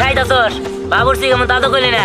খাইতাছস বাবুর্চি কেমন তা তো কইলি না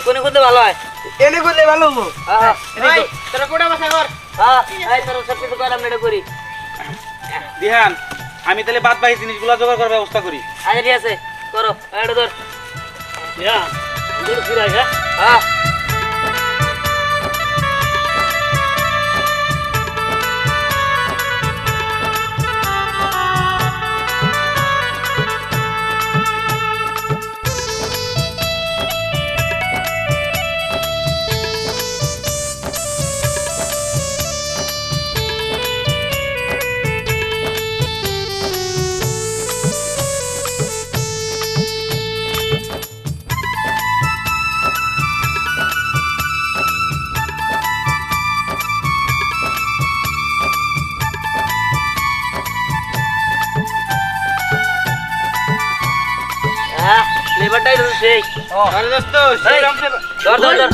কোনে করতে ভালো হয় এনে করলে ভালো হবো তোরা কোটা বসা কর হ্যাঁ তোরা সব কিছু কর আমরা এটা করি দিহান আমি তাহলে বাদ বাকি জিনিসগুলো জোগাড় করার ব্যবস্থা করি আচ্ছা ঠিক আছে করো এটা ধর হ্যাঁ দূর ফিরাই হ্যাঁ হ্যাঁ লেবারটাই তো সেই আরে দোস্ত সেই রাম ধর ধর ধর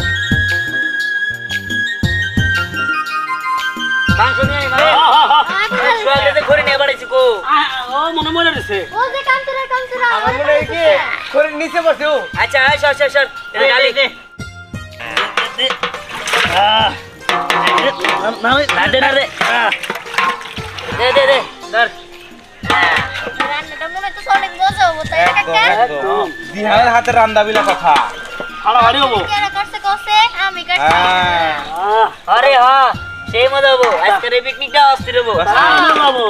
মাংস নিয়ে আই মানে সোয়ালে করে নিয়ে বাড়াইছি কো ও মনে মনে রইছে ও যে কামতুরা আমার মনে হয় কি করে নিচে বসে ও আচ্ছা আয় সর এটা ডালি দে না রে দে ধর রান্নাটা মনে হচ্ছে অনেক মজা হবে তাই কাকা একদম দিহানের হাতে রান্দা বিলা কথা হাড়াহাড়ি হবো কেরা করছে আমি কাটছি আরে হ্যাঁ সেই মজা হবো আজকের এই পিকনিকটা অস্থির হবো বাবু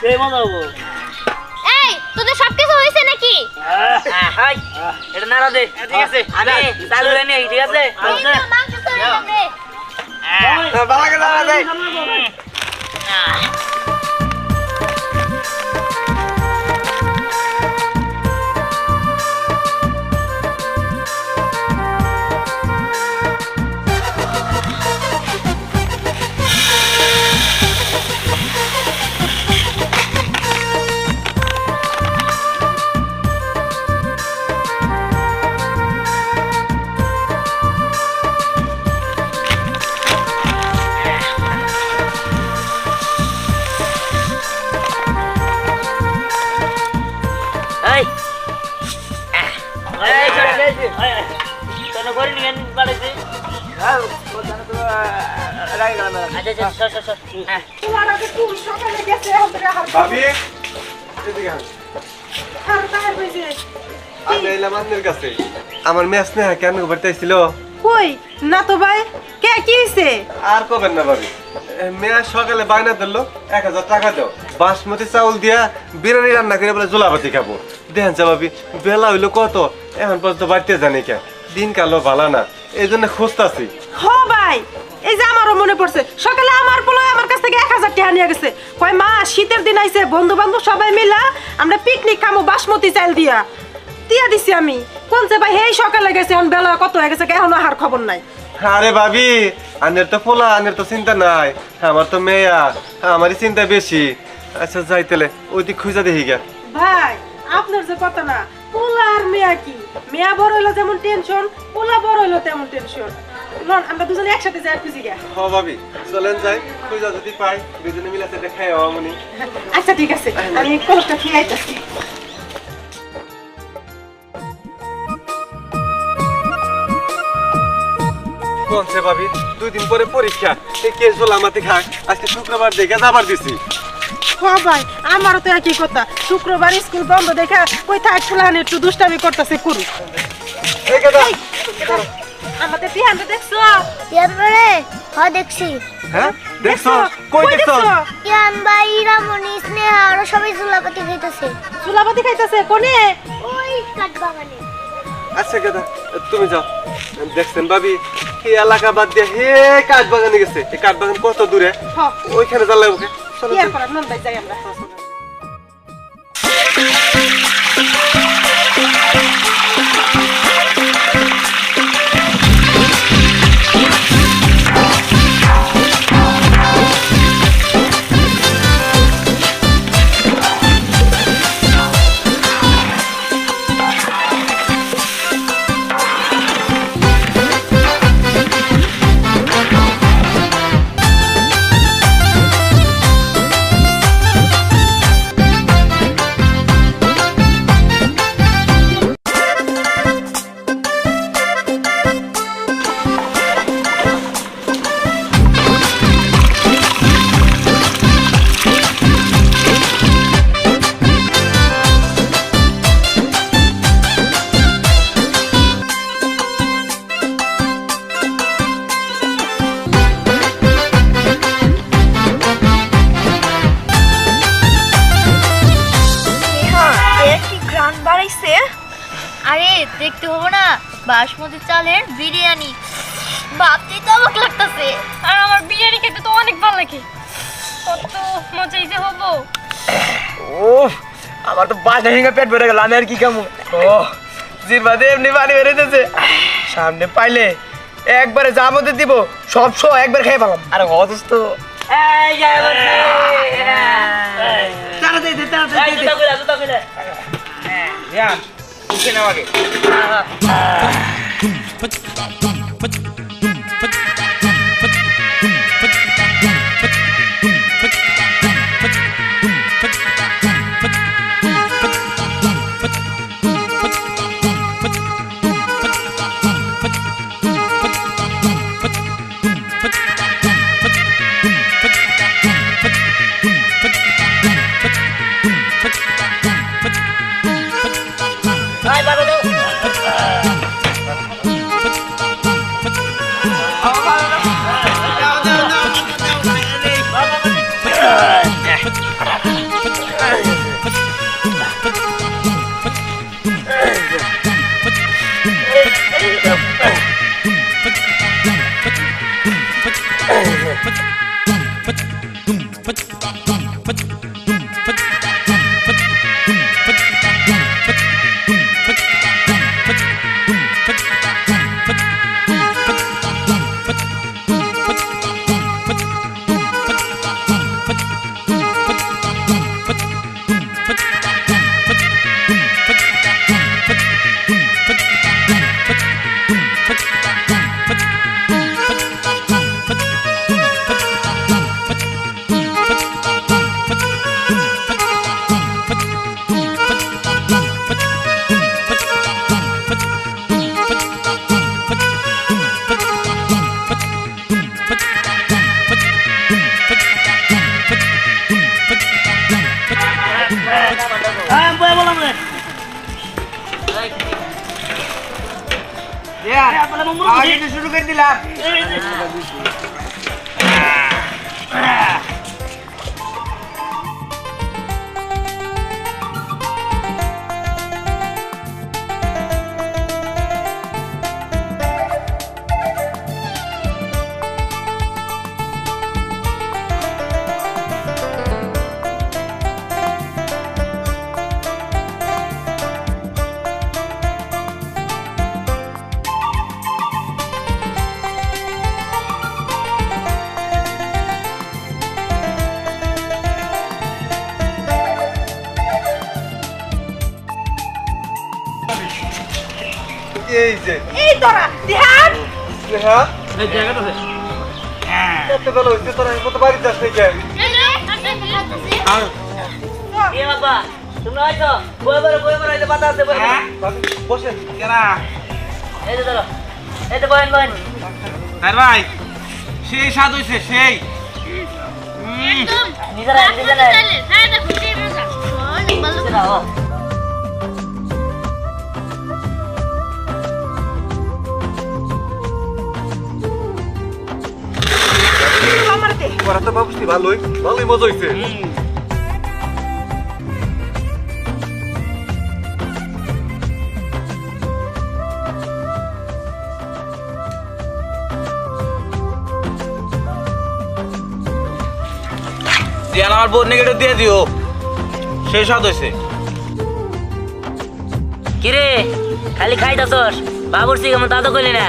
সেই মজা হবো এই তোদের সবকিছু হইছে নাকি হাই এটা নাড়া দে ঠিক আছে আমি চালু রে নেই ঠিক আছে এই তো মাংস চলে যাবে বালাকে নাড়া দে ভাবি এদিকে আমি এলাম আপনার কাছে আমার মেস নেহা কেন বাড়তেছিল কই না তো ভাই কে কি হইছে? আর কবেন না ভাবি, মেয়া সকালে বায়না দিল 1000 টাকা দাও, বাসমতি চাউল দিয়া বিরিয়ানি রান্না করে বলে জোলাপাতি খাবো। দেখেন যা ভাবি, বেলা হইলো কত, এখন পর্যন্ত বাড়তে জানি কে, দিন কালো ভালো না, এই জন্য খুঁজতাছি। হ ভাই, এই যে আমারও মনে পড়ছে, সকালে আমার পোলায় আমার কাছ থেকে 1000 টাকা নিয়ে গেছে। কয় মা শীতের দিন আইছে, বন্ধু বান্ধব সবাই মিলা আমরা পিকনিক খামো বাসমতি চাল দিয়া দিছি আমি। কোন যে ভাই এই সকালে গেছে, এখন বেলা কত হয়ে গেছে এখনো আর খবর নাই। আরে ভাবি, আনের তো পোলা, আনের তো চিন্তা নাই, আমার তো মেয়া, আমারই চিন্তা বেশি। আচ্ছা যাই তাহলে ওই দিক খুঁজা দেখি গে। ভাই আপনার যে কথা না, পোলা আর মেয়া কি, মেয়া বড় হইলো যেমন টেনশন, পোলা বড় হইলো তেমন টেনশন। লন আমরা দুজনে একসাথে যাই খুঁজি গে। হ ভাবি, চলেন যাই, খুঁজা যদি পাই দুজনে মিলে সেটা খাই আমনি। আচ্ছা ঠিক আছে, আমি কলটা খেয়ে আইতাছি। কোনছে ভাবি, 2 দিন পরে পরীক্ষা, এই কে জোলামাতি খাক, আজকে শুক্রবার দেখে যাবার দিছি। হ ভাই, আমারও তো একই কথা, শুক্রবার স্কুল বন্ধ দেখা কই থাক ফুলাহানি একটু দুষ্টামি করতেছে করু। এই কেডা? আমাদের টিহানটা দেখছো? ইয়ান বলে হ্যাঁ দেখছি। হ্যাঁ দেখছো? কই দেখছো? ইয়ান ভাই রামনি স্নেহা আর সবাই জুলাপাতি খাইতেছে। চুলাপাতি খাইতেছে কোনে? ওই কাঠ বাগানে। আচ্ছা কেডা, তুমি যাও। দেখছেন ভাবি, এই এলাকা বাদ দিয়ে হে কাঠ বাগানে গেছে। এই কাঠ বাগান কত দূরে, হ ওইখানে যাওয়া লাগবে। চলো কি আর করার, নন ভাই যাই আমরা। আরে দেখতে হবো না, বাসমতি চালের বিরিয়ানি, ভাবতেই তো অবাক লাগতেছে। আর আমার বিরিয়ানি খেতে তো অনেক ভালো লাগে, কত মজাই যে হবো। ও আমার তো বাজা ভেঙে পেট ভরে গেল, আমি আর কি খামু। ও জিরবাদে এমনি পানি বেরোতেছে, সামনে পাইলে একবারে যা মধ্যে দিব সব একবার খেয়ে পেলাম। আরে অসুস্থ খাওয়া কিন্তু শুরু করে দিলাম। এই যে এই তোরা ধ্যান হ্যাঁ কত ভালো হইছে তোরা কত বাড়ি যাস নাই কেন বসে তার ভাই সেই স্বাদ হইছে সেই একদম বাসমতি চালের। হ্যাঁ দেখো সেই মজা অনেক ভালো। আমার দে তোরা তো ভাবছি ভালোই ভালোই মজা হইছে দিয়ান আমার বোন নেগেটিভ দিয়ে দিও সেই স্বাদ হইছে কিরে খালি খাইতাছস বাবুর সিং আমার দাদা কইলি না